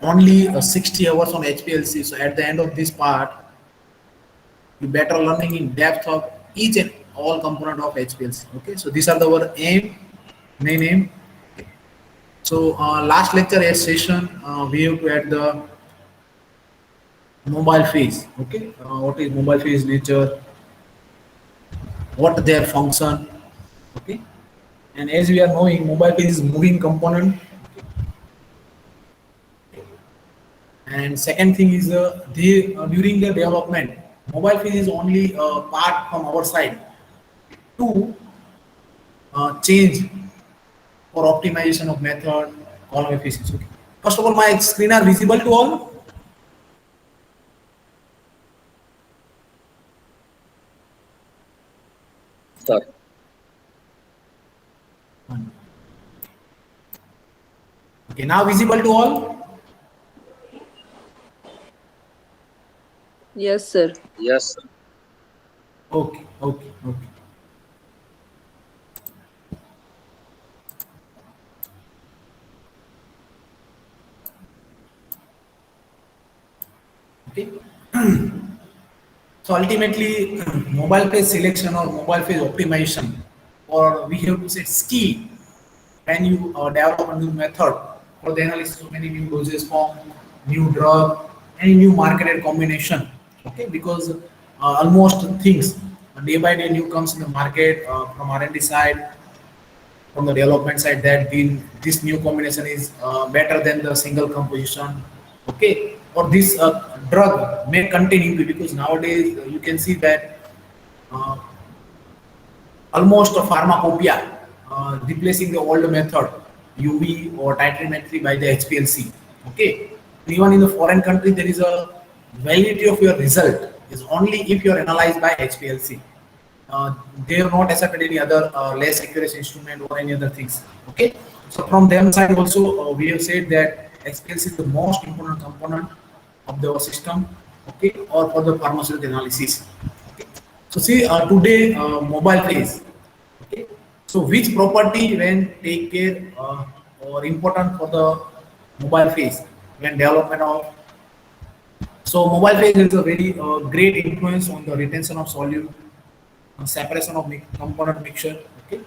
only 60 hours on HPLC. So at the end of this part, you better learning in depth of each and all component of HPLC. Okay, so these are the our aim, main aim. So last lecture session, we have to add the mobile phase. Okay, what is mobile phase nature? What their function? Okay, and as we are knowing, mobile phase is moving component. And second thing is during the development, mobile phase is only a part from our side to change for optimization of method, column efficiency. Okay. First of all, my screen are visible to all. Sir. Okay, now visible to all. Yes, sir. Yes, sir. Okay, okay, okay. Okay. So ultimately, mobile phase selection or mobile phase optimization, or we have to say skill, when you develop a new method for the analysis of any new dosage form, new drug, any new marketed combination. Okay, because almost things day by day new comes in the market from R&D side, from the development side, that this new combination is better than the single composition. Okay, or this drug may contain UV, because nowadays you can see that uh, almost a pharmacopoeia replacing the old method UV or titrimetry by the HPLC. Okay, even in the foreign country there is a validity of your result is only if you are analyzed by HPLC. They have not accepted any other less accurate instrument or any other things. Okay, so from them side also we have said that HPLC is the most important component of the system. Okay, or for the pharmaceutical analysis. Okay. So see today mobile phase. Okay, so which property when take care or important for the mobile phase when development of, so mobile phase is a very great influence on the retention of solute, separation of component mixture. Okay,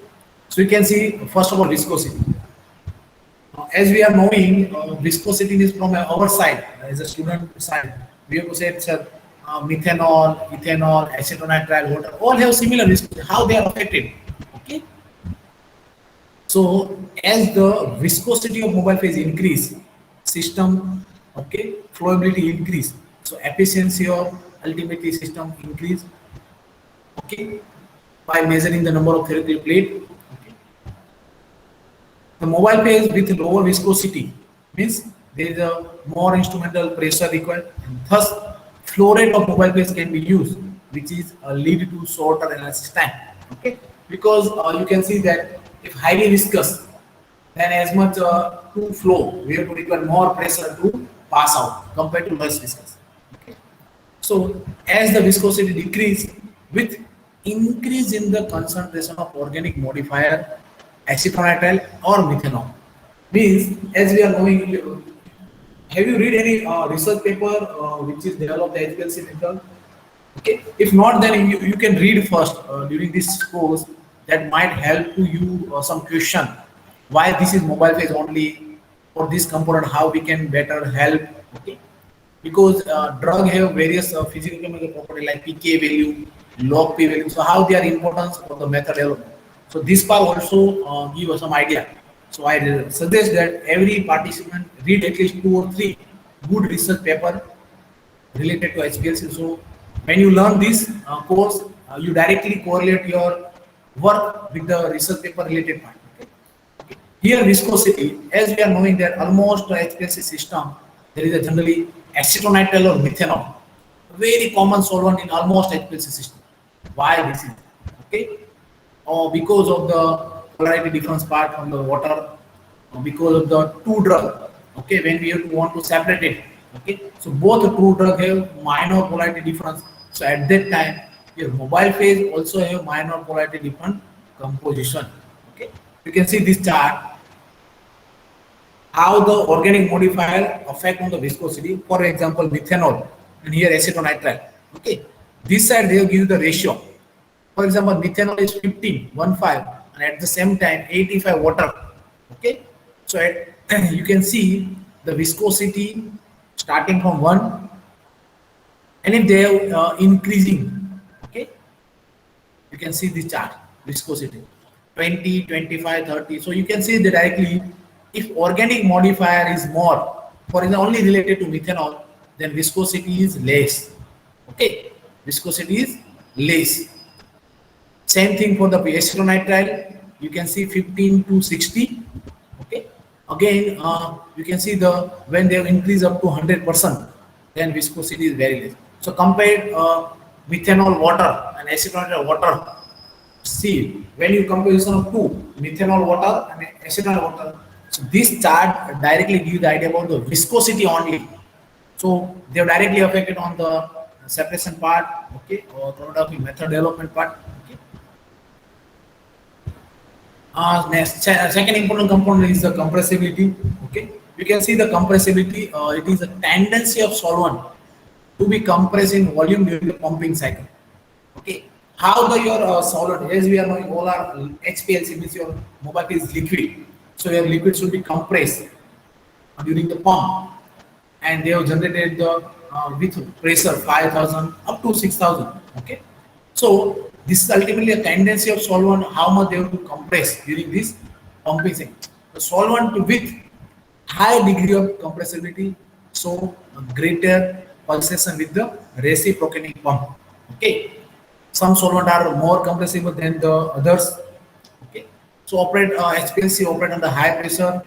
so you can see first of all viscosity. As we are knowing, viscosity is from our side as a student side. We have to say it's methanol, ethanol, acetonitrile, water, all have similar viscosity. How they are affected? Okay, so as the viscosity of mobile phase increase, system, okay, flowability increase. So efficiency of ultimately system increase. Okay, by measuring the number of theoretical plate. Okay. The mobile phase with lower viscosity means there is a more instrumental pressure required, and thus flow rate of mobile phase can be used, which is lead to shorter analysis time. Okay, because you can see that if highly viscous, then as much to flow, we have to require more pressure to pass out compared to less viscous. Okay. So as the viscosity decrease with increase in the concentration of organic modifier, acetonitrile or methanol, means as we are knowing, have you read any research paper which is developed the HPLC method? Okay, if not, then you can read first during this course, that might help to you some question why this is mobile phase only, for this component how we can better help. Okay, because drug have various physical chemical property like pK value, log P value, so how they are importance for the method development. So this part also give us some idea. So I suggest that every participant read at least 2 or 3 good research paper related to HPLC. So when you learn this course, you directly correlate your work with the research paper related part. Okay. Okay. Here viscosity, as we are knowing that almost HPLC system, there is a generally acetonitrile or methanol, very common solvent in almost HPLC system. Why this is? Okay, or because of the polarity difference part from the water, or because of the two drug. Okay, when we have to want to separate it. Okay, so both the two drug have minor polarity difference. So at that time, your mobile phase also have minor polarity different composition. Okay, you can see this chart. how the organic modifier affect on the viscosity. For example, methanol and here acetonitrile. Okay, this side they give the ratio. For example, methanol is 15, and at the same time 85 water. Okay, so you can see the viscosity starting from 1, and if they are increasing, okay, you can see the chart viscosity 20, 25, 30. So you can see that directly if organic modifier is more, for example, only related to methanol, then viscosity is less. Okay, viscosity is less. Same thing for the acetonitrile. You can see 15 to 60. Okay. Again, you can see the when they increase up to 100%, then viscosity is very less. So compare methanol water and acetonitrile water. See, when you comparison of two, methanol water and acetonitrile water, so this chart directly gives the idea about the viscosity only. So they are directly affected on the separation part, okay, or chromatography method development part. Okay. Next, second important component is the compressibility. Okay, you can see the compressibility. It is a tendency of solvent to be compressed in volume during the pumping cycle. Okay, how the your solvent, as we are knowing, all are HPLC means your mobile is liquid, so your liquid should be compressed during the pump, and they have generated the with pressure 5,000 up to 6,000. Okay, so this is ultimately a tendency of solvent how much they have to compress during this pumping cycle. The solvent with high degree of compressibility, so a greater pulsation with the reciprocating pump. Okay, some solvent are more compressible than the others. Okay, so operate HPLC operate under high pressure.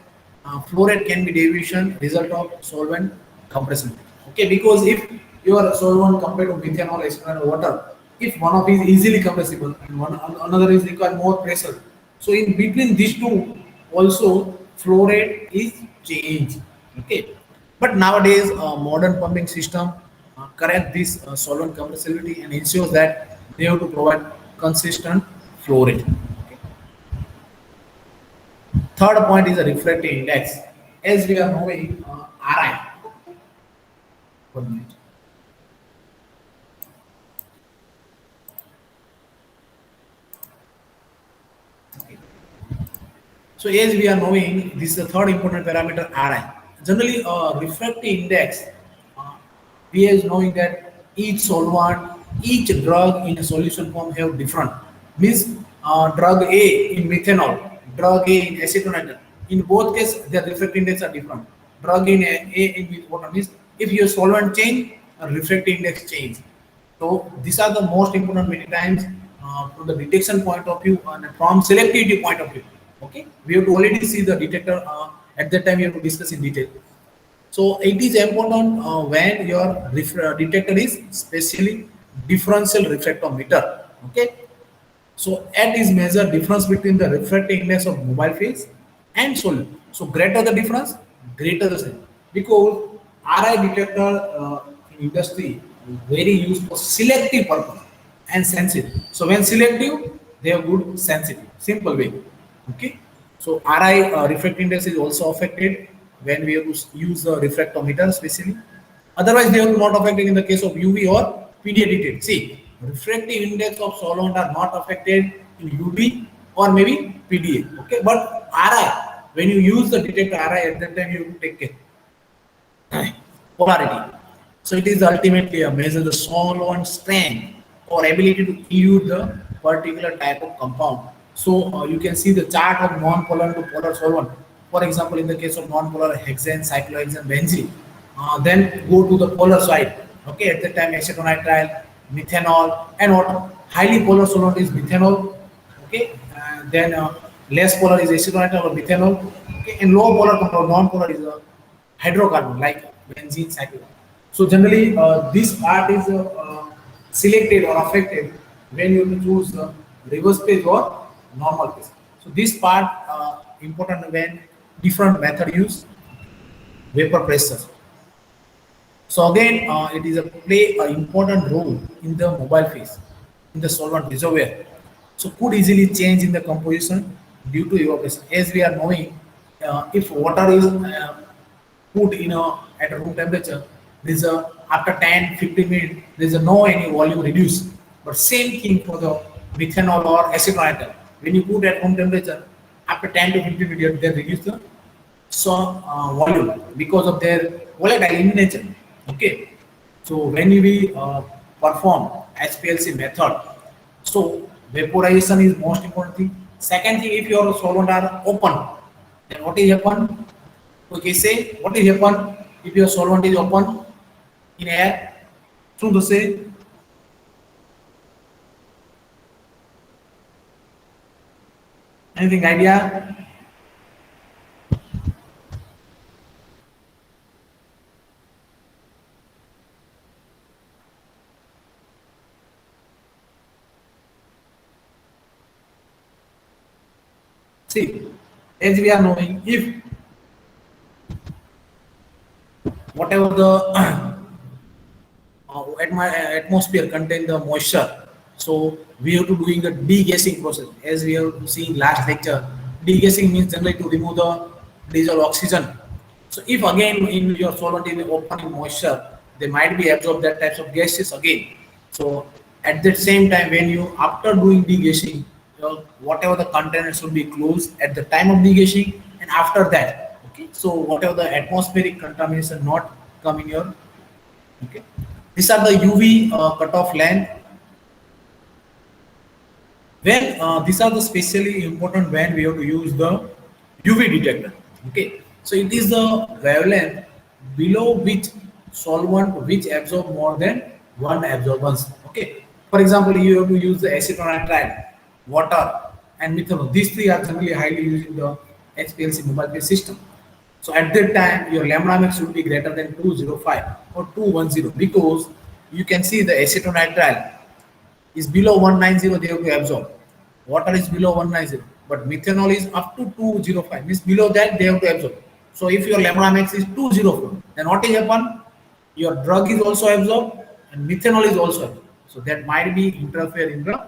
Flow rate can be deviation result of solvent compressibility. Okay, because if your solvent compared to methanol, acetonitrile, water, if one of is easily compressible and another is require more pressure, so in between these two also flow rate is changed. Okay, but nowadays modern pumping system correct this solvent compressibility and ensures that they have to provide consistent flow rate. Okay. Third point is the refractive index. As we are knowing, RI. 1 minute. Okay. So as we are knowing, this is the third important parameter RI. Generally, refractive index, we are knowing that each solvent, each drug in a solution form have different. Means drug A in methanol, drug A in acetonitrile. In both cases, their refractive index are different. Drug in A in water means if your solvent change, refractive index change. So these are the most important many times from the detection point of view and from selectivity point of view. Okay, we have to already see the detector at that time. We have to discuss in detail. So it is important when your detector is specially differential refractometer. Okay, so at is measure difference between the refractive index of mobile phase and solid. So greater the difference, greater the size. Because RI detector in industry very used for selective purpose and sensitive. So when selective, they have good sensitive. Simple way. Okay. So RI refractive index is also affected when we have to use the refractometer especially. Otherwise, they are not affected in the case of UV or PDA detector. See, refractive index of solvent are not affected in UV or maybe PDA. Okay, but RI, when you use the detector RI at that time, you have to take care. Polarity. So it is ultimately a measure the solvent strength or ability to elute the particular type of compound. So you can see the chart of non-polar to polar solvent. For example, in the case of non-polar hexane, cyclohexane, benzene, then go to the polar side. Okay, at the time acetonitrile, methanol, and what highly polar solvent is methanol. Okay, then less polar is acetonitrile or methanol. Okay, and low polar compound, non-polar is a hydrocarbon like benzene, cyclohexane. So generally, this part is selected or affected when you choose reverse phase or normal phase. So this part important when different method use vapor pressure. So again, it is a play an important role in the mobile phase in the solvent reservoir. So could easily change in the composition due to evaporation. As we are knowing, if water is put in a at a room temperature, there's a after 10-15 minutes there's a no any volume reduced. But same thing for the methanol or acetonitrile. When you put at room temperature, after 10 to 15 minutes they reduce the volume because of their volatile in nature. Okay, so when we perform HPLC method, so vaporization is most important thing. Second thing, if your solvent are open, then what is happen? Okay, say what is happen if your solvent is open in air? So to say, anything idea? See, as we are knowing, if whatever the atmosphere contain the moisture, so we have to doing the degassing process. As we have seen last lecture, degassing means generally to remove the dissolved oxygen. So if again in your solvent is open in moisture, they might be absorb that types of gases again. So at the same time, when you after doing degassing, whatever the container should be closed at the time of degassing and after that. Okay, so whatever the atmospheric contamination not come in your. Okay, these are the UV cutoff length. When these are the specially important when we have to use the UV detector. Okay, so it is the wavelength below which solvent which absorb more than one absorbance. Okay, for example, you have to use the acetonitrile, water, and methanol. These three are generally highly used in the HPLC mobile phase system. So at that time, your lambda max should be greater than 205 or 210 because you can see the acetonitrile is below 190, they have to absorb. Water is below 190, but methanol is up to 205, means below that they have to absorb. So if your lambda max is 204, then what is happen? Your drug is also absorbed and methanol is also absorbed. So that might be interfere in the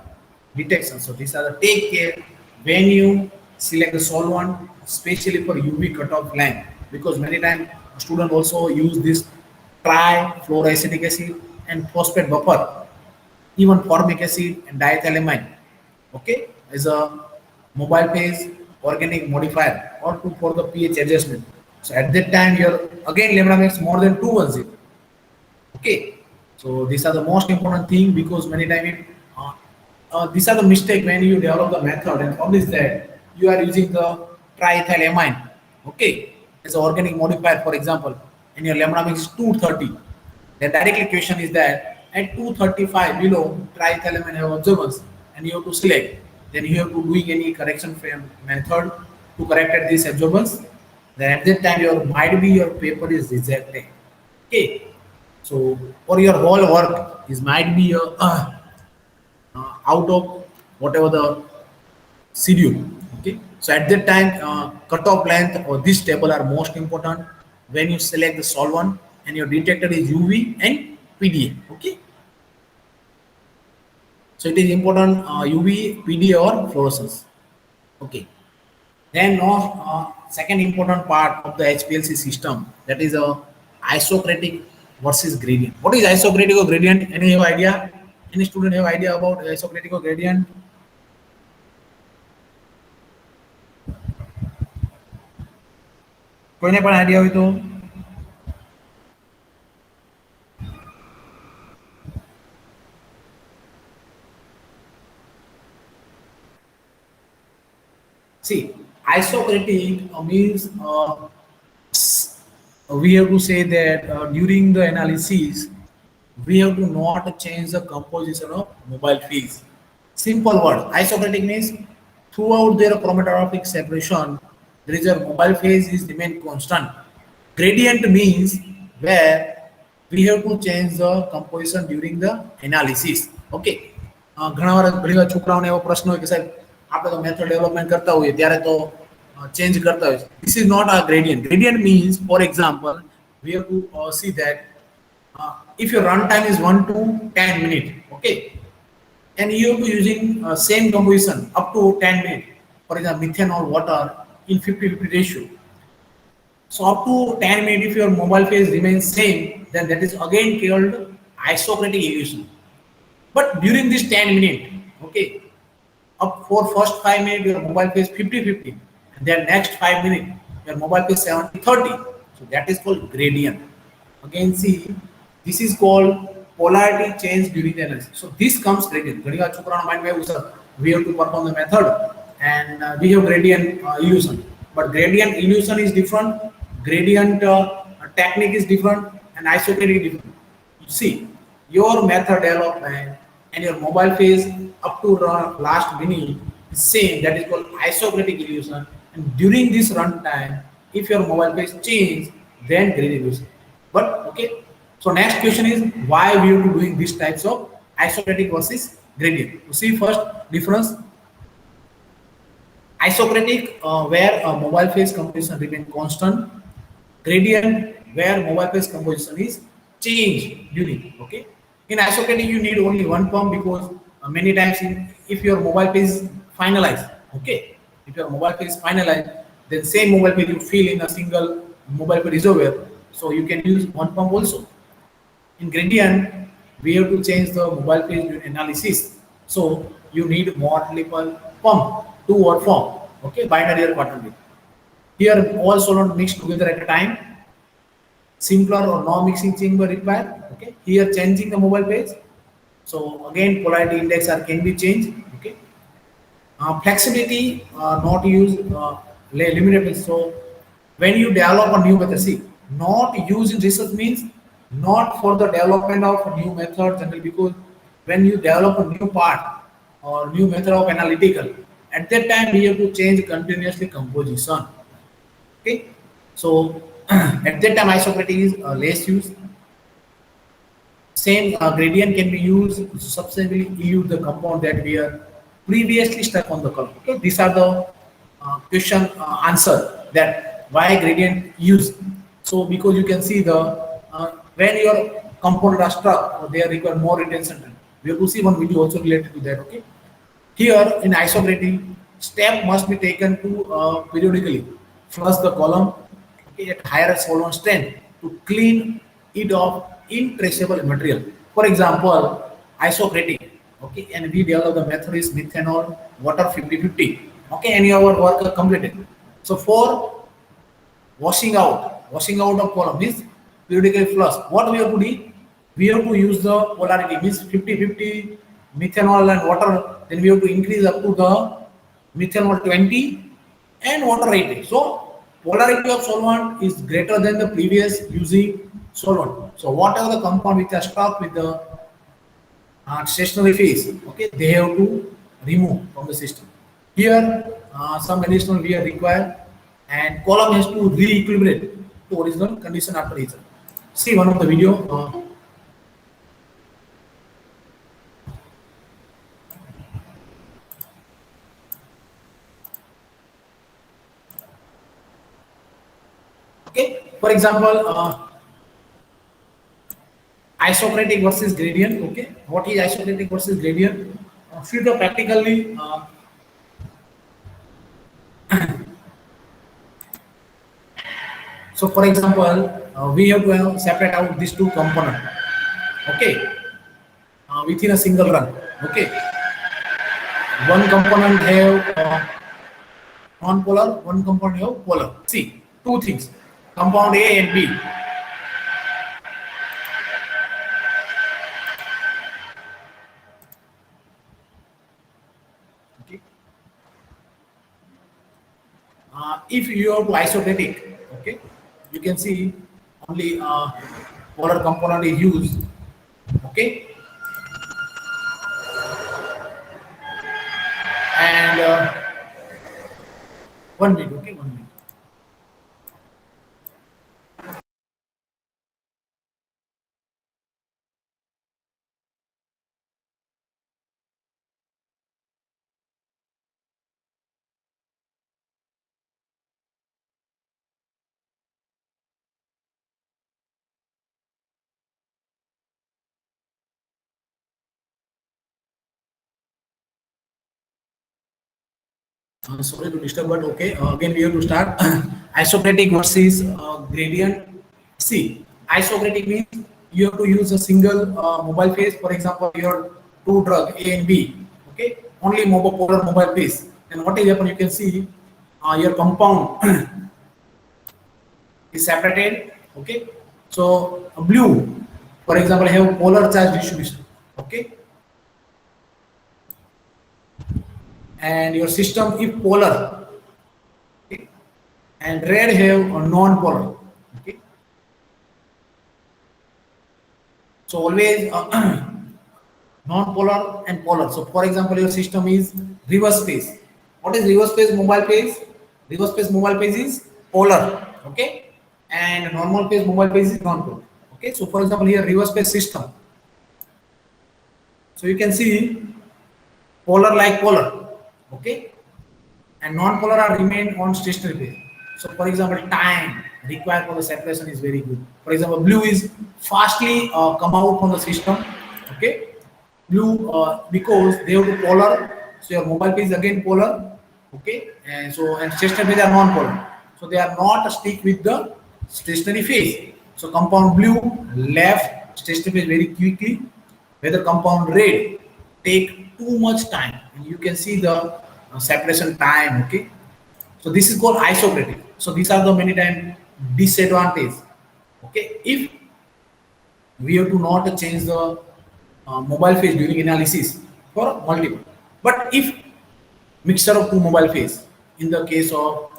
detection. So these are the take care when you select the solvent, especially for UV cutoff length, because many times student also use this trifluoroacetic acid and phosphate buffer, even formic acid and diethylamine, okay, as a mobile phase organic modifier or to for the pH adjustment. So at that time your again lambda max more than 210. Okay, so these are the most important thing because many times these are the mistake when you develop the method and publish that you are using the triethylamine, okay, as an organic modifier, for example, and your lambda max is 230. The direct question is that at 235 below triethylamine have observance and you have to select. Then you have to doing any correction frame method to correct at this observance. Then at that time your might be your paper is rejected. Okay. So or your whole work is might be out of whatever the schedule. Okay. So at that time, cutoff length or this table are most important when you select the solvent and your detector is UV and PDA. Okay. So it is important UV, PDA or fluorescence. Okay. Then now, second important part of the HPLC system, that is a isocratic versus gradient. What is isocratic or gradient? Any have idea? Any student have idea about isocratic or gradient? કોઈને પણ idea હોય તો see isocratic means we have to say that during the analysis we have to not change the composition of mobile phase. Simple word. Isocratic means throughout their chromatographic separation, there is a mobile phase is remain constant. Gradient means where we have to change the composition during the analysis. Okay. ઘણી વાર છોકરાઓને એવો પ્રશ્ન હોય કે સાહેબ આપણે તો મેથડ ડેવલપમેન્ટ કરતા હોઈએ ત્યારે તો ચેન્જ કરતા હોય. This is not a gradient. Gradient means, for example, we have to see that if your runtime is 1 to 10 minutes, okay, and you have to using same composition up to 10 minutes, for example, methanol water in 50-50 ratio. So up to 10 minutes, if your mobile phase remains same, then that is again called isocratic illusion. But during this 10 minutes, okay, up for first 5 minutes, your mobile phase 50-50, and then next 5 minutes, your mobile phase 70-30. So that is called gradient. Again, see, this is called polarity change during the analysis. So this comes gradient. ઘણી વાર છોકરાઓના માઇન્ડમાં એવું છે, we have to perform the method and we have gradient illusion. But gradient illusion is different, gradient technique is different, and isocratic is different. You see, your method development and your mobile phase up to last minute is same. That is called isocratic illusion. And during this runtime, if your mobile phase change, then gradient illusion. But okay. So next question is why we have to doing these types of isocratic versus gradient. You see first difference. Isocratic where mobile phase composition remain constant. Gradient where mobile phase composition is changed during. Okay. In isocratic you need only one pump because many times if your mobile phase is finalized. Okay. If your mobile phase is finalized, then same mobile phase you fill in a single mobile phase reservoir. So you can use one pump also. In gradient, we have to change the mobile phase during analysis. So you need multiple pump, two or four. Okay, binary or quaternary. Here all solvent mixed together at a time. Simpler or no mixing chamber required. Okay, here changing the mobile phase. So again, polarity index can be changed. Okay, flexibility not used limited. So when you develop a new method, see, not used in research means not for the development of a new method generally, because when you develop a new part or new method of analytical, at that time we have to change continuously composition. Okay, so at that time isocratic is less used. Same gradient can be used to subsequently elute the compound that we are previously stuck on the column. Okay, these are the question answer that why gradient used. So because you can see the when your compound are stuck, they require more retention time. We have to see one video also related to that. Okay, here in isocratic, step must be taken to periodically flush the column, okay, at higher solvent strength to clean it of intraceable material. For example, isocratic, okay, and we develop the method is methanol, water 50-50, okay, and your work are completed. So for washing out of column means periodically flush. What we have to do? We have to use the polarity means 50-50 methanol and water. Then we have to increase up to the methanol 20 and water 80. So polarity of solvent is greater than the previous using solvent. So whatever the compound which are stuck with the stationary phase, okay, they have to remove from the system. Here, some additional we are required, and column has to re-equilibrate to original condition after result. See one of the video. Okay, for example, isocratic versus gradient. Okay, what is isocratic versus gradient? See the practically. So, for example, we have to separate out these two components. Okay, within a single run. Okay, one component have non-polar, one component have polar. See, two things: compound A and B. Okay. If you have to isocratic, okay, you can see only polar component is used. Okay, and 1 minute. Okay, 1 minute. Sorry to disturb, but okay. Again, we have to start. Isocratic versus gradient. See, isocratic means you have to use a single mobile phase. For example, your two drug A and B. Okay, only mobile polar mobile phase. And what is happen? You can see your compound is separated. Okay, so blue, for example, have polar charge distribution. Okay, and your system is polar. Okay, and red have a non-polar. Okay, so always non-polar and polar. So for example, your system is reverse phase. What is reverse phase mobile phase? Reverse phase mobile phase is polar. Okay, and normal phase mobile phase is non-polar. Okay, so for example, here reverse phase system. So you can see polar like polar. Okay, and non-polar are remain on stationary phase. So for example, time required for the separation is very good. For example, blue is fastly come out from the system. Okay, blue because they have to polar. So your mobile phase is again polar. Okay, and so and stationary phase are non-polar. So they are not stick with the stationary phase. So compound blue left stationary phase very quickly, whether compound red take too much time, and you can see the separation time. Okay, so this is called isocratic. So these are the many time disadvantage. Okay, if we have to not change the mobile phase during analysis for multiple, but if mixture of two mobile phase in the case of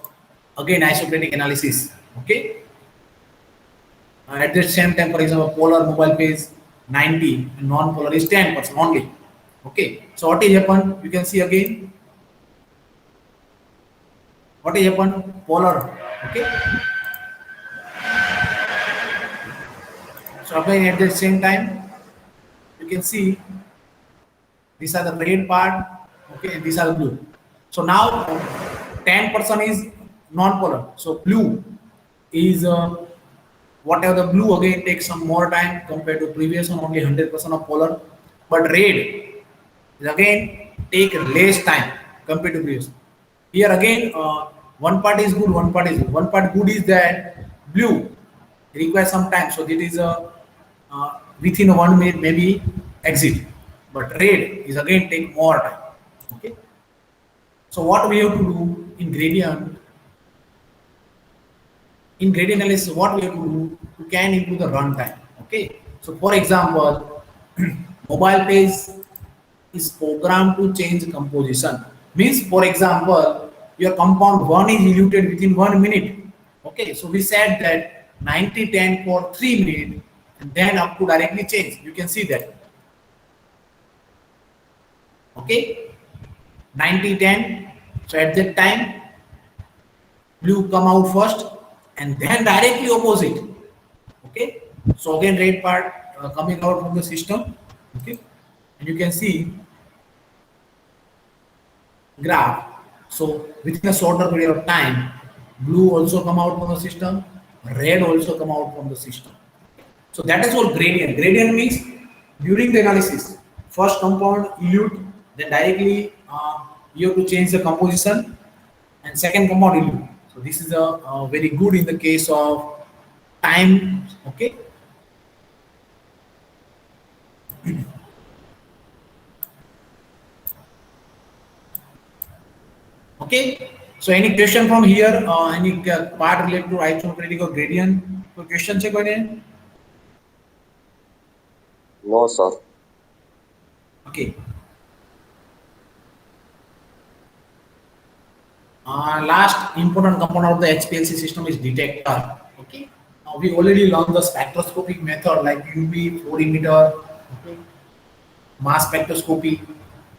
again isocratic analysis. Okay, at the same time, for example, polar mobile phase 90 and non-polar is 10% only. Okay, so what is happen? You can see again what is happen polar. Okay, so again at the same time you can see these are the red part. Okay, and these are the blue. So now 10% is non-polar. So blue is whatever the blue again takes some more time compared to previous one, only 100% of polar. But red is again take less time compared to previous. Here again one part is good, one part is good. One part good is that blue requires some time, so it is within 1 minute maybe exit. But red is again take more time. Okay. So what we have to do in gradient? In gradient analysis, what we have to do to can improve the runtime. Okay. So for example, mobile phase is programmed to change composition. Means for example, your compound 1 is eluted within 1 minute. Okay. So we said that 90-10 for 3 minutes and then up to directly change. You can see that. Okay. 90-10. So at that time, blue come out first and then directly opposite. Okay, so again red part coming out from the system. Okay, and you can see graph. So within a shorter period of time, blue also come out from the system, red also come out from the system. So that is called gradient. Gradient means during the analysis, first compound elute, then directly you have to change the composition, and second compound elute. So this is a very good in the case of time. Okay. Okay. So any question from here? Any part related to isocratic or gradient? So question check again. No, sir. Okay. Last important component of the HPLC system is detector. Okay. Now we already learned the spectroscopic method like UV, fluorimeter, okay, mass spectroscopy.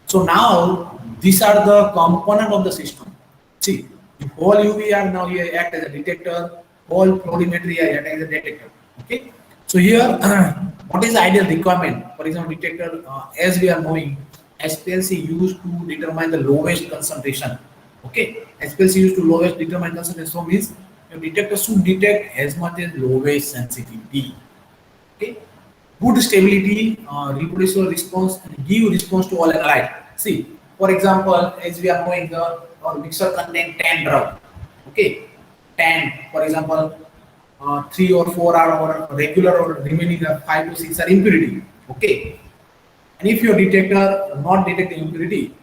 So now these are the component of the system. See, the whole UV are now here act as a detector, whole fluorimetry act as a detector. Okay. So here, what is the ideal requirement? For example, detector, as we are knowing, HPLC used to determine the lowest concentration. Okay, HPLC used to lowest determine concentration. So means your detector should detect as much as lowest sensitivity. Okay, good stability, reproducible response, and give response to all analyte. See, for example, as we are knowing, the our mixture contain 10 drug. Okay, 10. For example, 3 or 4 are our regular, or remaining 5 to 6 are impurity. Okay, and if your detector not detect the impurity,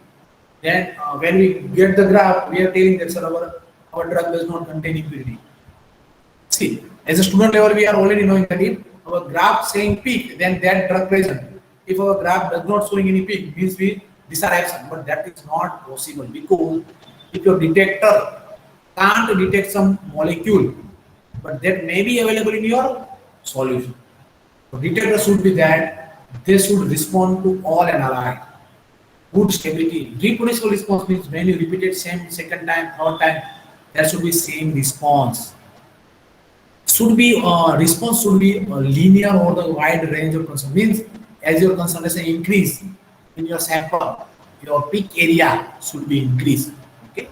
then when we get the graph, we are telling that sir, our drug does not contain impurity. See, as a student level, we are already knowing that if our graph saying peak, then that drug present. If our graph does not showing any peak, means we these are absent. But that is not possible, because if your detector can't detect some molecule, but that may be available in your solution. So detector should be that they should respond to all and alike. Good stability. Reproducible response means when you repeat it same second time, third time, there should be same response. Should be response should be linear over the wide range of concentration. Means as your concentration increase in your sample, your peak area should be increased. Okay,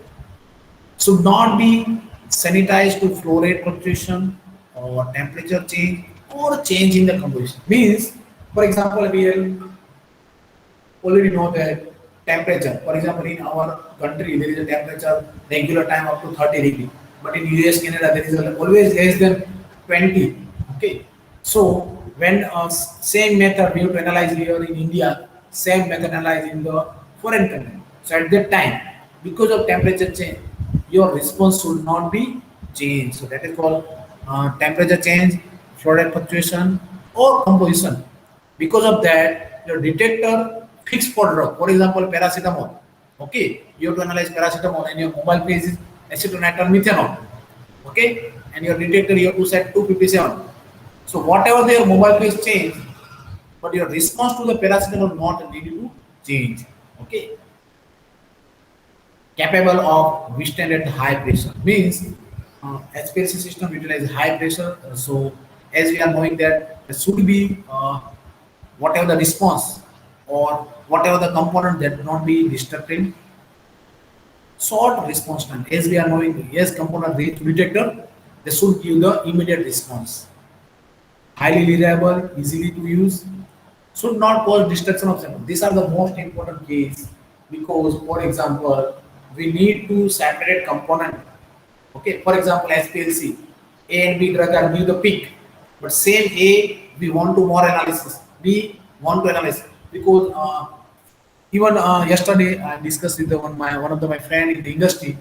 should not be sanitized to flow rate fluctuation or temperature change or change in the composition. Means, for example, we already know that temperature. For example, in our country, there is a temperature regular time up to 30 degrees, but in US, Canada, there is always less than 20. Okay, so when same method we have to analyze here in India, same method analyze in the foreign country. So at that time, because of temperature change, your response should not be changed. So that is called temperature change, flow rate fluctuation, or composition. Because of that, your detector fixed for drug. For example, paracetamol. Okay, you have to analyze paracetamol, and your mobile phase is acetonitrile methanol. Okay, and your detector you have to set 257. So whatever their mobile phase change, but your response to the paracetamol not need to change. Okay, capable of withstand at high pressure means HPLC system utilize high pressure. So as we are knowing that there should be whatever the response or whatever the component that not be destructed. Short response time, as we are knowing, yes, component reach detector, they should give the immediate response. Highly reliable, easily to use, should not cause destruction of sample. These are the most important case, because, for example, we need to separate component. Okay, for example, HPLC, A and B drug are give the peak, but same A we want to more analysis. B want to analyze, because even yesterday I discussed with one of my friend in the industry.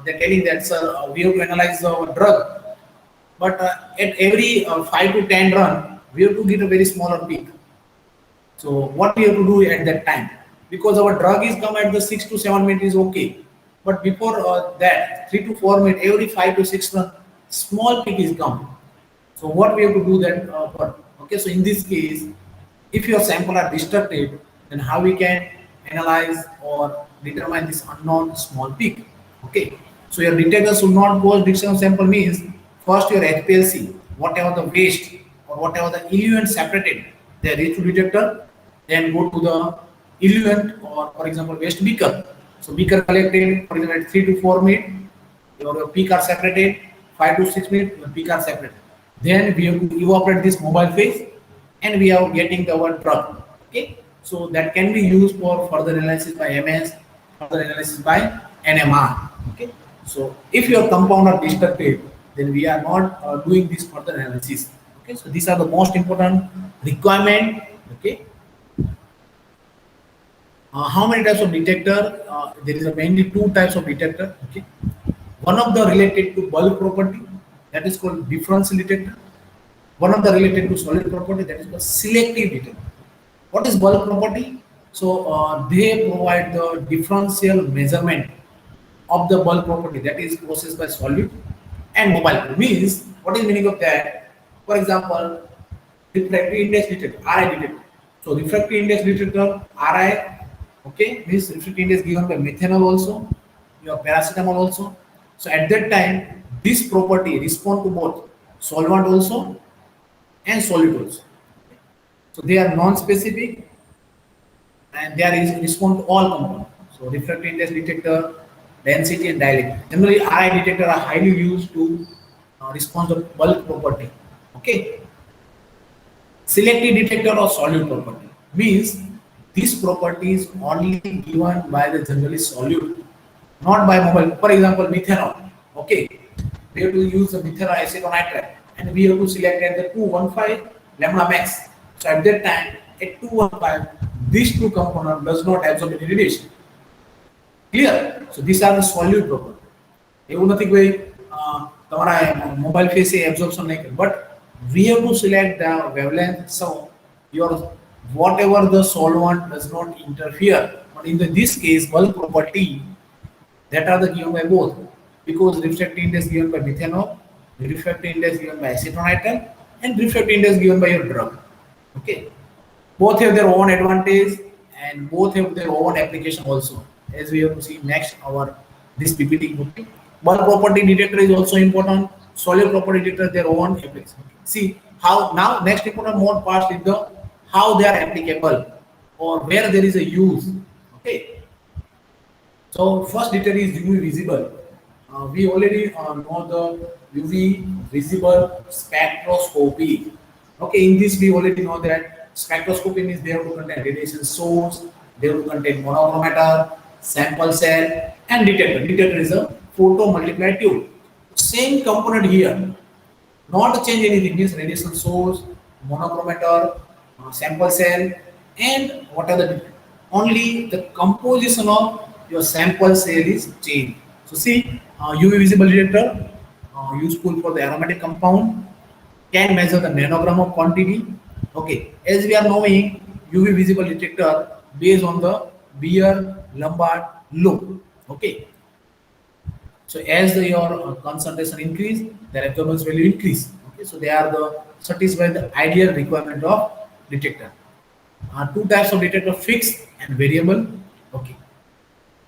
They're telling that sir, we have to analyze our drug, but at every 5 to 10 run, we have to get a very smaller peak. So what we have to do at that time? Because our drug is come at the 6 to 7 minutes is okay, but before that 3 to 4 minutes, every 5 to 6 run, small peak is come. So what we have to do that for? Okay, so in this case, if your sample are destructed, then how we can analyze or determine this unknown small peak? Okay, so your detector should not go detection of sample means first your HPLC, whatever the waste or whatever the eluent separated, they reach to detector, then go to the eluent or for example waste beaker. So beaker collected, for example, at 3 to 4 minutes, your peak are separated, 5 to 6 minutes, your peak are separated. Then we have to evaporate this mobile phase, and we are getting our drug. Okay, so that can be used for further analysis by MS, further analysis by NMR. Okay, so if your compound are destructive, then we are not doing this further analysis. Okay, so these are the most important requirement. Okay, how many types of detector? There is mainly two types of detector. Okay, one of the related to bulk property, that is called differential detector. One of the related to solid property, that is called selective detector. What is bulk property? So they provide the differential measurement of the bulk property that is processed by solid and mobile. Means what is meaning of that? For example, refractory index detector, RI detector. So refractory index detector, RI, okay, means refractory index given by methanol also, your paracetamol also. So at that time, this property respond to both solvent also and solid also. So they are non-specific and they are respond to all components. So refractory index detector, density and dielectric. Generally, RI detector are highly used to respond to bulk property. Okay. Selective detector or solute property means these properties only given by the generally solute. not by mobile. For example, methanol. Okay, we have to use the methanol acetonitrile, and we have to select at the 215 lambda max. So at that time, at 215, these two component does not absorb any radiation. Clear? So these are the solute property. એવું નથી કોઈ તમારા mobile face એ absorption નહીં કરે, but we have to select the wavelength, so your whatever the solvent does not interfere. But in this case, bulk property that are the given by both, because refractive index given by methanol, refractive index given by acetonitrile, and refractive index given by your drug. Okay, both have their own advantage and both have their own application also, as we have to see next our this PPT. Okay, bulk property detector is also important, solute property detector their own application. See how now next important more parts is the how they are applicable or where there is a use. Okay, so first detector is UV visible. We already know the UV visible spectroscopy. Okay, in this we already know that spectroscopy means they have to contain radiation source, they have to contain monochromator, sample cell, and detector. Detector is a photo multiplier tube. Same component here, not to change anything, means radiation source, monochromator, sample cell, and what are the only the composition of your sample cell is changed. So see, UV visible detector useful for the aromatic compound, can measure the nanogram of quantity. Okay, as we are knowing, UV visible detector based on the Beer-Lombard law. Okay, so as your concentration increase, the requirements will increase. Okay, so they are the satisfy the ideal requirement of detector. Two types of detector, fixed and variable. Okay,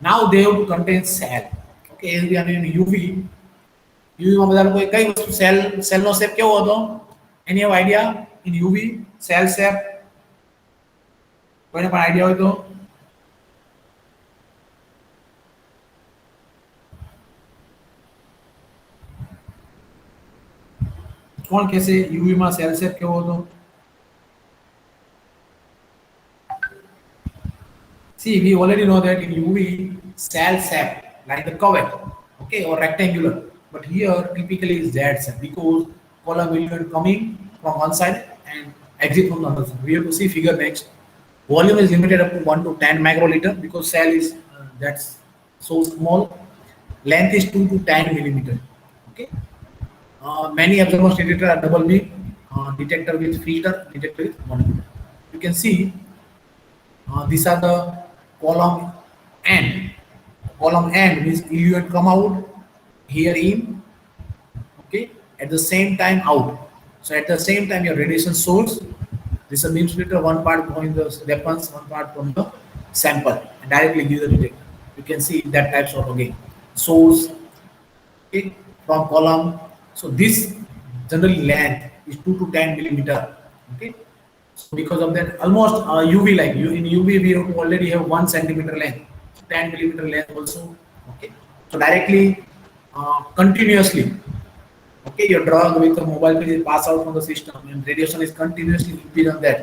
now they have to contain cell. Okay, as we are in UV માં બધા લોકો કઈ વસ્તુ cell નો shape કેવો હતો? એની have idea in UV cell shape? કોઈને પણ idea હોય તો કોણ કહેશે UV માં સેલ શેપ કેવો હતો? See, we already know that in UV cell shape like the covec, okay, or rectangular. But here typically is Z shape because column will be coming from one side and exit from the other side. We have to see figure next. Volume is limited up to 1 to 10 microliter because cell is that's so small. Length is 2 to 10 millimeter. Okay. Many absorbance detector are double beam detector with filter, detector with monometer. You can see these are the column end. Column end means eluent come out here in, okay, at the same time out. So at the same time your radiation source, this is a beam splitter, one part going the reference, one part from the sample and directly give the detector. You can see that types of again source, okay, from column. So this general length is 2 to 10 millimeter. Okay, so because of that almost UV like you in UV we already have 1 centimeter length, 10 millimeter length also. Okay, so directly continuously, okay, your drug with the mobile phase pass out from the system and radiation is continuously impede on that.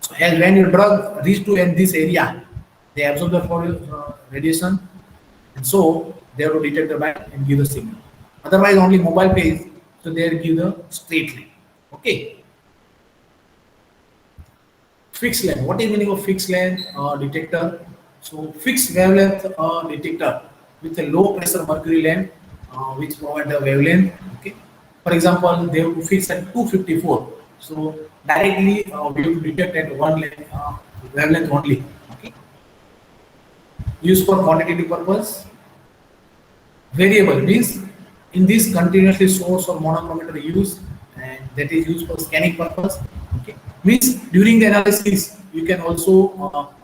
So as when your drug reach to in this area, they absorb the radiation, and so they have to detect the band and give the signal. Otherwise only mobile phase, so they give the straight line. Okay, fixed length. What is meaning of fixed length detector? So fixed wavelength detector with a low pressure mercury lamp which provide the wavelength. Okay, for example they have to fix at 254, so directly we have to detect at one wavelength only. Okay, used for quantitative purpose. Variable means in this continuously source or monochromator use, and that is used for scanning purpose. Okay, means during the analysis you can also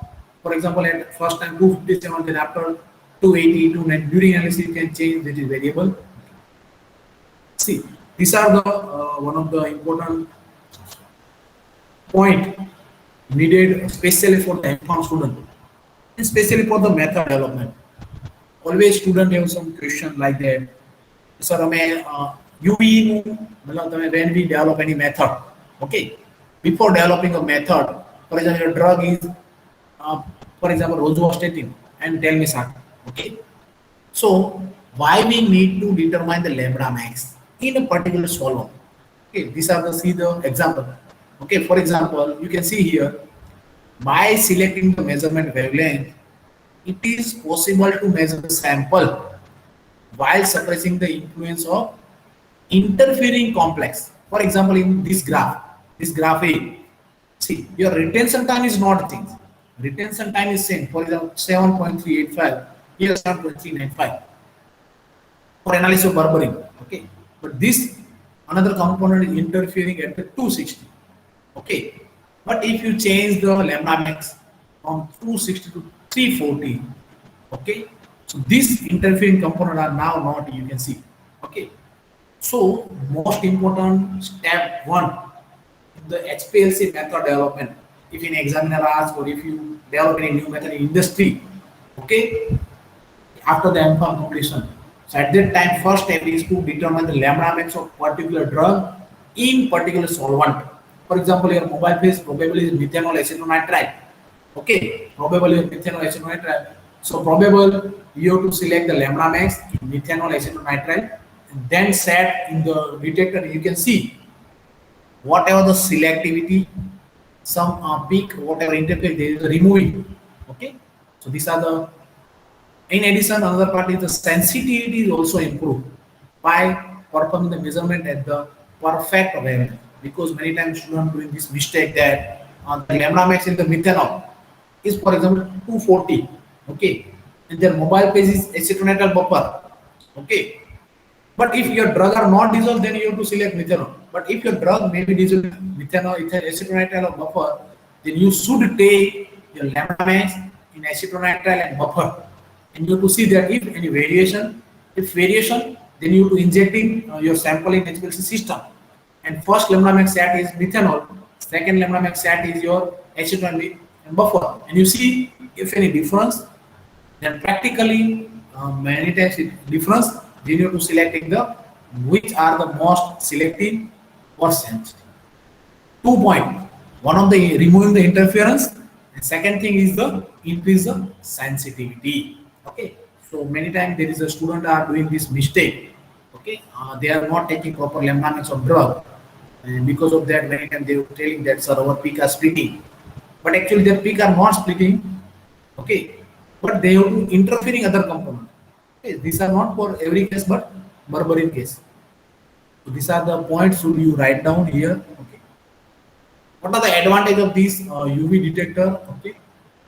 for example at first time 257, then after 280, 290, during analysis you can change, that is variable. See, these are the one of the important point needed especially for the M.Pharm student, especially for the method development. Always student have some question like that. Sir, UV when we develop any method, okay, before developing a method, for example your drug is for example rosuvastatin and telmisartan. Okay, So why we need to determine the lambda max in a particular solver? Okay, these are the see the example. Okay, for example, you can see here by selecting the measurement wavelength, it is possible to measure the sample while suppressing the influence of interfering complex. For example, in this graph A, see your retention time is not thing. Retention time is same. For example, 7.385, here 7.395 for analysis of berberine. Okay, but this another component is interfering at the 260. Okay, but if you change the lambda max from 260 to 340, okay, so this interfering component are now not, you can see. Okay, so most important step one, the HPLC method development. If an examiner asks or if you develop any new method in industry, okay, after the MPharm completion. So at that time, first step is to determine the lambda max of particular drug in particular solvent. For example, your mobile phase probably is methanol acetonitrile. Okay, probably methanol acetonitrile. So probable you have to select the lambda max in methanol acetonitrile and then set in the detector. You can see whatever the selectivity, some peak, whatever interface there is removing. Okay, so these are the. In addition, another part is the sensitivity is also improved by performing the measurement at the perfect wavelength. Because many times students doing this mistake that the lambda max in the methanol is, for example, 240. Okay, and their mobile phase is acetonitrile buffer. Okay, but if your drug are not dissolved, then you have to select methanol. But if your drug may be dissolved methanol, acetonitrile or buffer, then you should take your lambda max in acetonitrile and buffer. And you have to see that if any variation, then you have to injecting your sample in HPLC system. And first lambda max set is methanol, second lambda max set is your acetonitrile and buffer. And you see if any difference, then practically many times it difference. Then you have to selecting the which are the most selective or sensitive. 2 point. One of the removing the interference, and second thing is the increase the sensitivity. Okay, so many times there is a student are doing this mistake. Okay, they are not taking proper lambda max of drug, and because of that, many times they are telling that sir our peak are splitting, but actually their peak are not splitting. Okay, but they have to interfering other component. Okay, these are not for every case, but berberine case. So these are the points should you write down here. Okay, what are the advantage of this UV detector? Okay.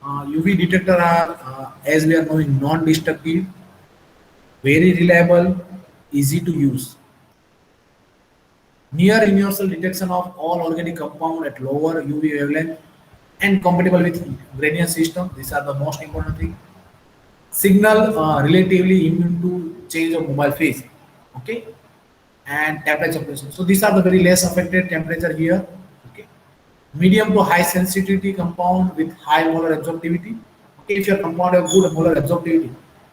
UV detector are, as we are knowing, non-destructive, very reliable, easy to use. Near universal detection of all organic compound at lower UV wavelength and compatible with gradient system. These are the most important thing. Signal relatively immune to change of mobile phase. Okay, and temperature pressure. So these are the very less affected temperature here. Medium to high sensitivity compound with high molar absorptivity. Okay, if your compound have good molar absorptivity,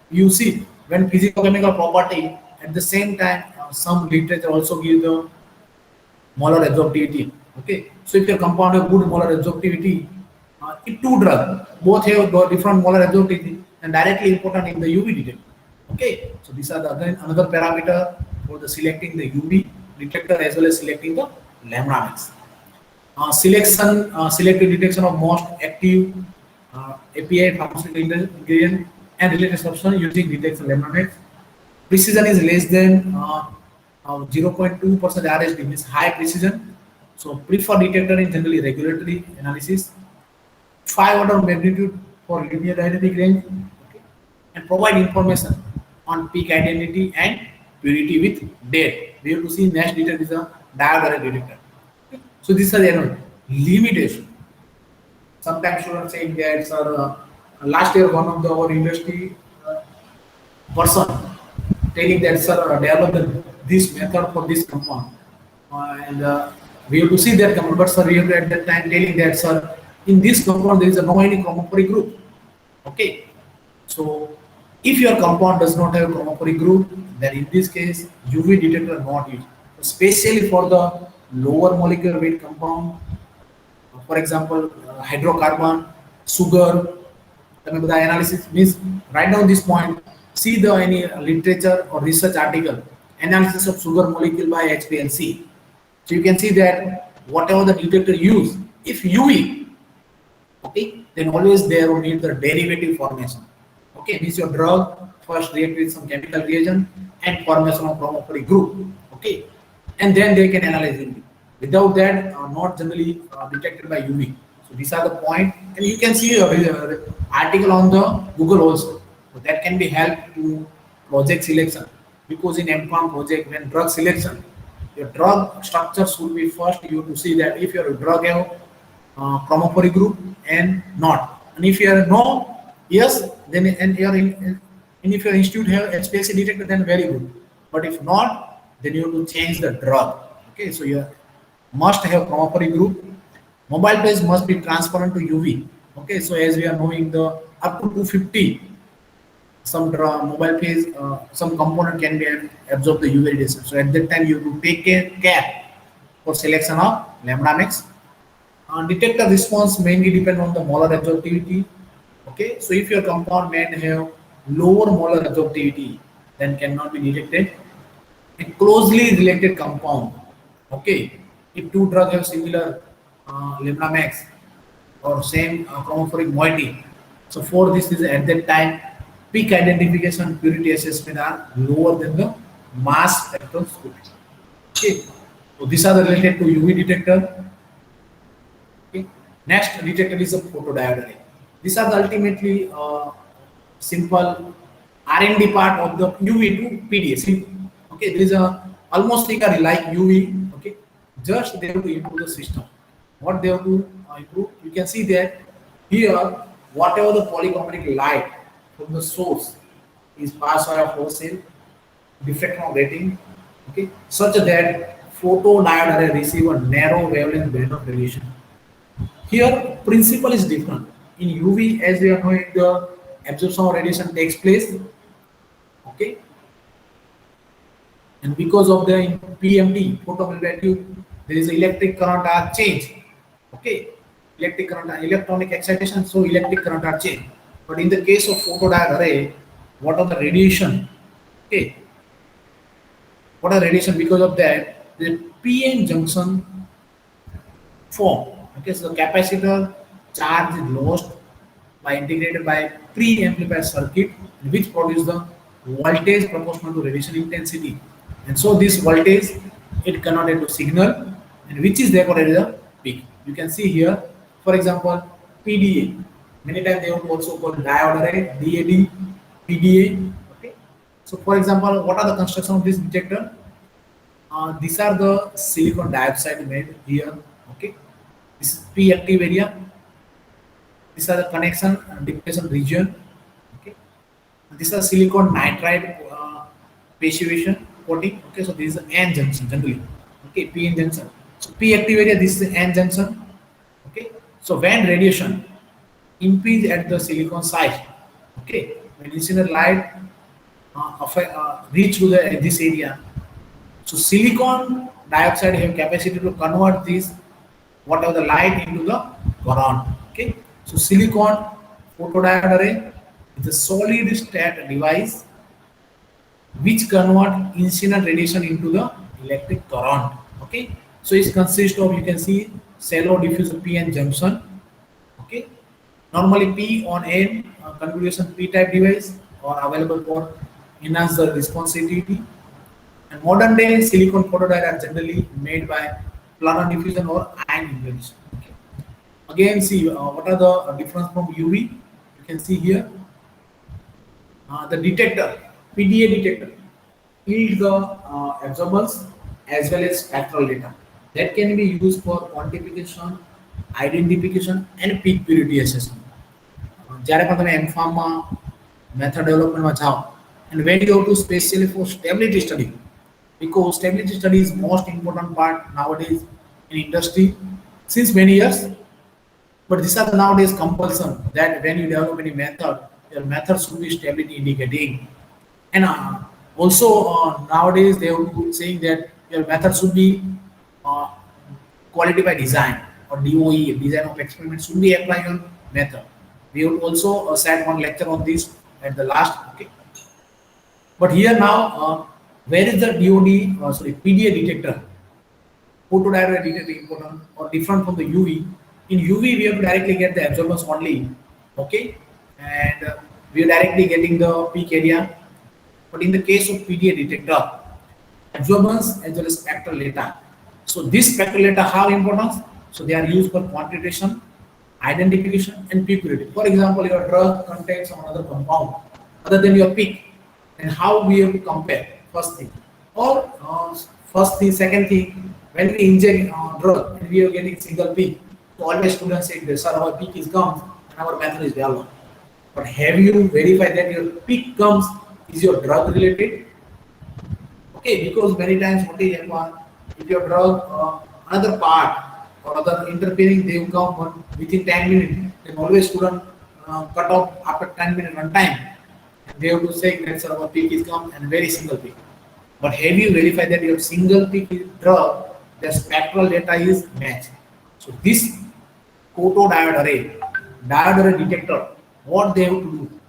you see when physicochemical property at the same time some literature also give the molar absorptivity. Okay, so if your compound have good molar absorptivity, it two drug both have got different molar absorptivity and directly important in the UV detector. Okay, so these are the again another parameter for the selecting the UV detector as well as selecting the lambda max. Selective detection of most active API, pharmaceutical ingredient, and related substance using detection lambda max. Precision is less than 0.2% RSD, means high precision. So prefer detector in generally regulatory analysis. 5 order of magnitude for linear dynamic range, okay, and provide information on peak identity and purity with date. We have to see next detector is a Diode-Array detector. So these are the limitation. Sometimes students saying that sir, last year one of the our industry person telling that sir develop this method for this compound, and we have to see that compound. But sir, we have to at that time telling that sir in this compound there is no any chromophore group. Okay, so if your compound does not have chromophore group, then in this case UV detector not used, especially for the lower molecular weight compound, for example, hydrocarbon, sugar. Analysis means write down this point. see the any literature or research article, analysis of sugar molecule by HPLC. So you can see that whatever the detector use, if UV, okay, then always there will need the derivative formation. Okay, means your drug first react with some chemical reagent and formation of chromophoric group. Okay, and then they can analyze it. Without that, not generally detected by UV. So these are the point, and you can see a article on the Google also. So that can be help to project selection, because in MCOM project when drug selection, your drug structure should be first you to see that if your drug have chromophoric group and not, and if you are no, yes, then and you are in, and if your institute have HPLC detector, then very good. But if not, then you have to change the drug. Okay, so you must have chromophoric group. Mobile phase must be transparent to UV. Okay, so as we are knowing the up to 250, some mobile phase, some component can be absorb the UV radiation. So at that time you have to take care for selection of lambda max. Detector response mainly depend on the molar absorptivity. Okay, so if your compound may have lower molar absorptivity, then cannot be detected. A closely related compound. Okay, if two drugs have similar lambda max or same chromophoric moiety, so for this is at that time peak identification purity assessment are lower than the mass spectroscopy. Okay, so these are the related to UV detector. Okay. Next detector is a photodiode. These are the ultimately simple R&D part of the UV to PDA. Simple. Okay, there is a almost like UV. Okay, just they have to improve the system. What they have to improve? You can see that here, whatever the polychromatic light from the source is passed by a wholesale diffraction rating. Okay, such that photodiode array receive a narrow wavelength band of radiation. Here, principle is different. In UV, as we are knowing, the absorption of radiation takes place. Okay, and because of the PMD, photovoltaic, there is electric current are change. Okay, electric current, electronic excitation, so electric current are change. But in the case of photodiode array, what are the radiation? Okay, what are radiation? Because of that, the PN junction form. Okay, so the capacitor charge is lost by integrated by pre-amplifier circuit, which produce the voltage proportional to radiation intensity. And so this voltage it converted to signal, and which is therefore at the peak. You can see here, for example, PDA. Many times they would also call diode array, DAD, PDA. Okay. So for example, what are the construction of this detector? These are the silicon dioxide made here. Okay. This is P active area. These are the connection and depletion region. Okay. These are silicon nitride passivation coating. Okay, so this is the N junction generally. Okay, PN junction. So P active area, this is the N junction. Okay, so when radiation impinge at the silicon site, okay, when incident light reach to the this area, so silicon dioxide have capacity to convert this whatever the light into the current. Okay, so silicon photodiode array is a solid state device which convert incident radiation into the electric current. Okay, so it consists of, you can see, shallow diffuse PN junction. Okay, normally P on N configuration P type device or available for enhance the responsivity. And modern day silicon photodiode are generally made by planar diffusion or ion implantation. Okay. Again, see what are the difference from UV. You can see here the detector, PDA detector, yield the absorbance as well as spectral data that can be used for quantification, identification, and peak purity assessment. જ્યારે પણ તમે M-Pharm method development જાઓ, and when you go to specially for stability study, because stability study is most important part nowadays in industry since many years. But these are the nowadays compulsion that when you develop any method, your method should be stability indicating. And also nowadays they are saying that your method should be uh, quality by design, or DOE, design of experiment should be applied on method. We will also set one lecture on this at the last. Okay. But here now, where is the DOD, PDA detector? Photodiode detector important or different from the UV. In UV, we have to directly get the absorbance only, okay, and we are directly getting the peak area. But in the case of PDA detector, absorbance as well as spectral data. So this spectral data have importance. So they are used for quantitation, identification, and peak purity. For example, your drug contains some other compound other than your peak, and how we have to compare first thing, or first thing, second thing, when we inject drug and we are getting single peak. So always students say, "Sir, our peak is comes and our method is developed." But have you verified that your peak comes is your drug related? Okay, because many times what is happen, if your drug another part or other interfering, they will come within 10 minutes. Then always student cut off after 10 minutes runtime. They have to say that sir, our peak is come and very single peak. But have you verified that your single peak is drug, the spectral data is matched? So this photodiode array, diode array detector, what they have to do?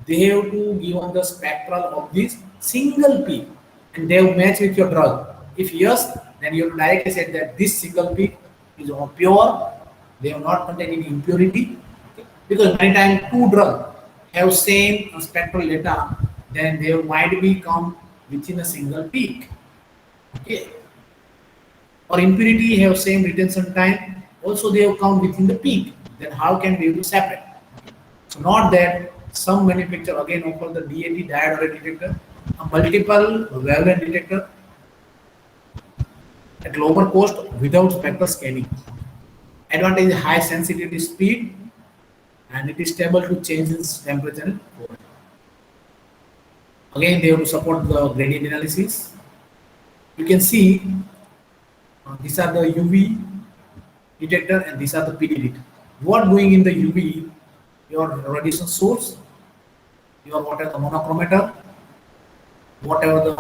They have to give on the spectral of this single peak and they have matched with your drug. If yes, then you have to directly say that this single peak is pure, they have not contained any impurity. Okay? Because many times two drugs have same spectral data, then they might be come within a single peak. Okay. Or impurity have same retention time, also they have come within the peak. Then how can we able to separate? So not that some manufacturer again offer the DAT diode-array detector, a multiple wavelength detector at lower cost without spectral scanning. Advantage is high sensitivity speed and it is stable to changes temperature and cold. Again, they have to support the gradient analysis. You can see these are the UV detector and these are the PD detector. What going in the UV? Your radiation source, your whatever the monochromator, whatever the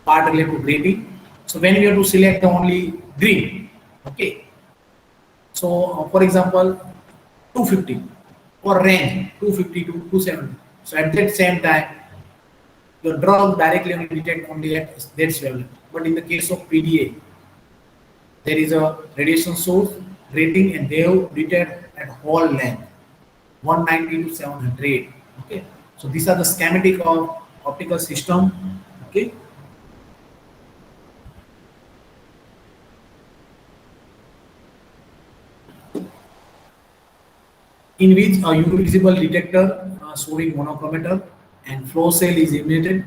part related to grading. So when you have to select only green, okay. So for example, 250 or range 250 to 270. So at that same time, your drug directly only detect only at that wavelength. But in the case of PDA, there is a radiation source rating and they will detect at whole length 190 to 700. Okay, so these are the schematic of optical system. Okay, in which a UV visible detector showing monochromator and flow cell is eliminated,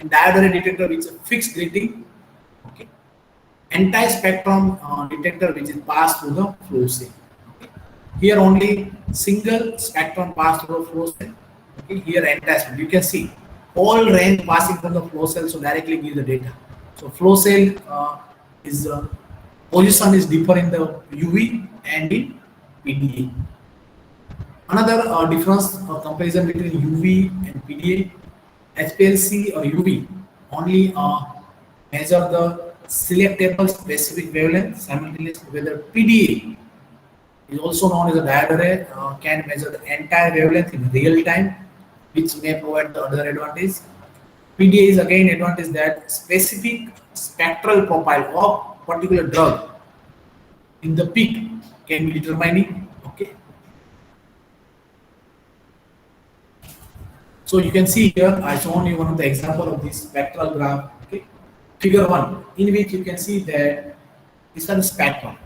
and diode-array detector which is a fixed rating. Okay, anti-spectrum detector which is passed through the flow cell. Okay. Here only single spectrum passed through the flow cell. Okay. Here anti-spectrum. You can see all range passing from the flow cell, so directly give the data. So flow cell is position is different in the UV and in PDA. Another difference or comparison between UV and PDA, HPLC or UV only measure the selectable specific wavelength simultaneously, whether PDA is also known as a diode-array can measure the entire wavelength in real time, which may provide the other advantage. PDA is again advantage that specific spectral profile of particular drug in the peak can be determining. Okay. So you can see here, I shown you one of the example of this spectral graph. Okay. Figure 1, in which you can see that these are the spectrum.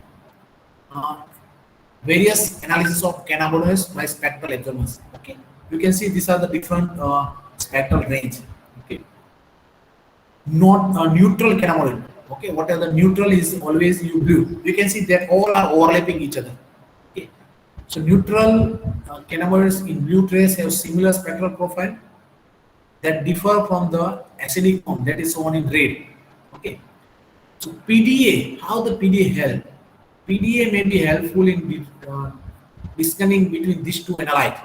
Various analysis of cannabinoids by spectral absorbance. Okay. You can see these are the different spectral range. Okay. Not neutral cannabinoid. Okay. Whatever the neutral is always U blue. You can see that all are overlapping each other. Okay. So neutral cannabinoids in blue trace have similar spectral profile that differ from the acidic form that is shown in red. Okay. So PDA, how the PDA help? PDA may be helpful in discerning between these two analytes,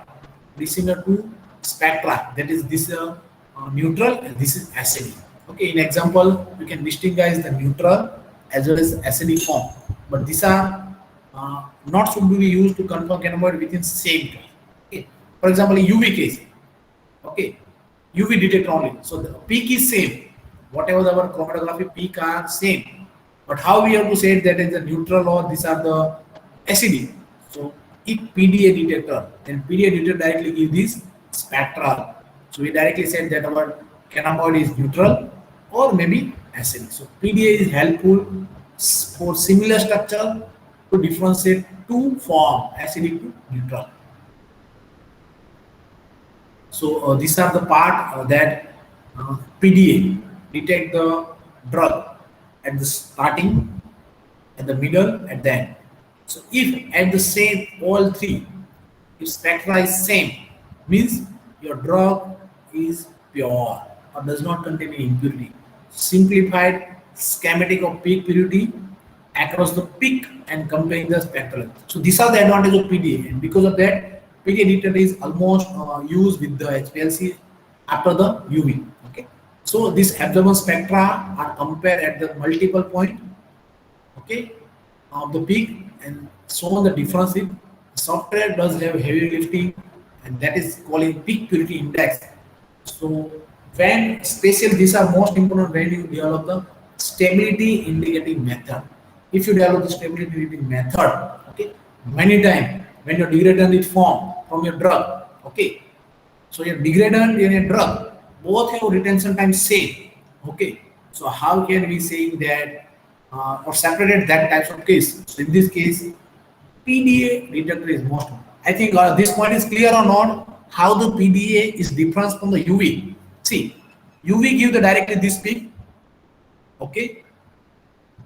similar to spectra. That is this neutral and this is acidic. Okay. In example, you can distinguish the neutral as well as acidic form, but these are not should be used to confirm cannabinoid within same time. Okay. For example, in UV case. Okay. UV detector only. So the peak is same. Whatever our chromatography peak are same. But how we have to say that is the neutral or these are the acidic. So if PDA detector, then PDA detector directly give this spectral. So we directly said that our cannabinoid is neutral or maybe acidic. So PDA is helpful for similar structure to differentiate two form acidic to neutral. So these are the part that PDA detect the drug at the starting, at the middle, at the end. So if at the same all three, if spectra is same, means your drug is pure or does not contain any impurity. Simplified schematic of peak purity across the peak and comparing the spectral. So these are the advantage of PDA, and because of that, PDA detector is almost used with the HPLC after the UV. Okay, so these absorbance spectra are compared at the multiple point. Okay, of the peak and shown the difference. In software does have heavy lifting, and that is called peak purity index. So when especially these are most important when you develop the stability indicating method. If you develop the stability indicating method, okay, many times when your degradant is formed from your drug, okay, so your degradant and your drug both have retention time same, okay. So how can we say that or separated that types of case? So in this case, PDA detector is most. I think this point is clear or not? How the PDA is different from the UV. See, UV give the directly this peak, okay,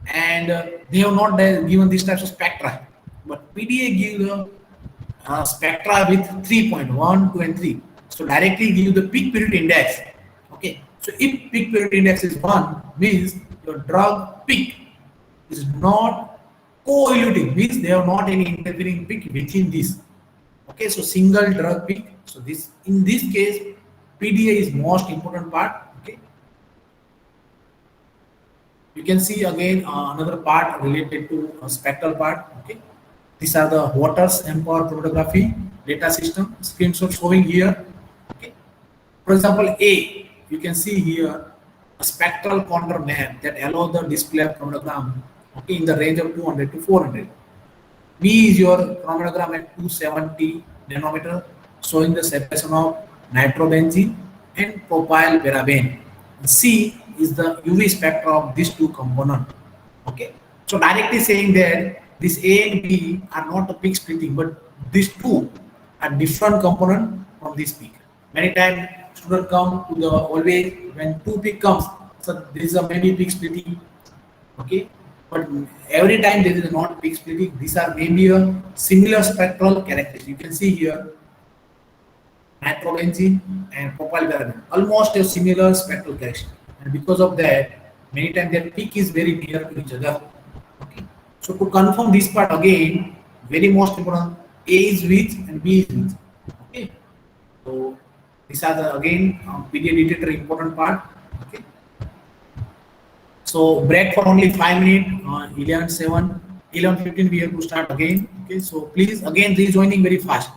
and they have not given these types of spectra. But PDA give the spectra with 3.1, 2, and 3. So directly give the peak purity index. Okay. So if peak purity index is 1, means your drug peak is not co-eluting, means they have not any interfering peak within this. Okay, so single drug peak. So this in this case, PDA is most important part. Okay, you can see again another part related to spectral part. Okay, these are the Waters Empower chromatography data system screenshot showing here. Okay, for example, A, you can see here a spectral contour map that allows the display of chromogram, okay, in the range of 200 to 400. B is your chromogram at 270 nanometer, showing the separation of nitrobenzene and propyl parabene. C is the UV spectra of these two components. Okay, so directly saying that this A and B are not a peak splitting, but these two are different component from this peak. Many times student come to the always when two peak comes, so there is a maybe peak splitting. Okay, but every time there is not peak splitting. These are maybe a similar spectral characteristics. You can see here nitrobenzene and propyl parabene almost a similar spectral characteristic, and because of that, many times their peak is very near to each other. Okay, so to confirm this part again, very most important, A is which and B is which. Okay, so these are the again PDA detector important part. Okay. So break for only 5 minutes, 11:07, 11:15 we have to start again. Okay, so please again rejoining very fast.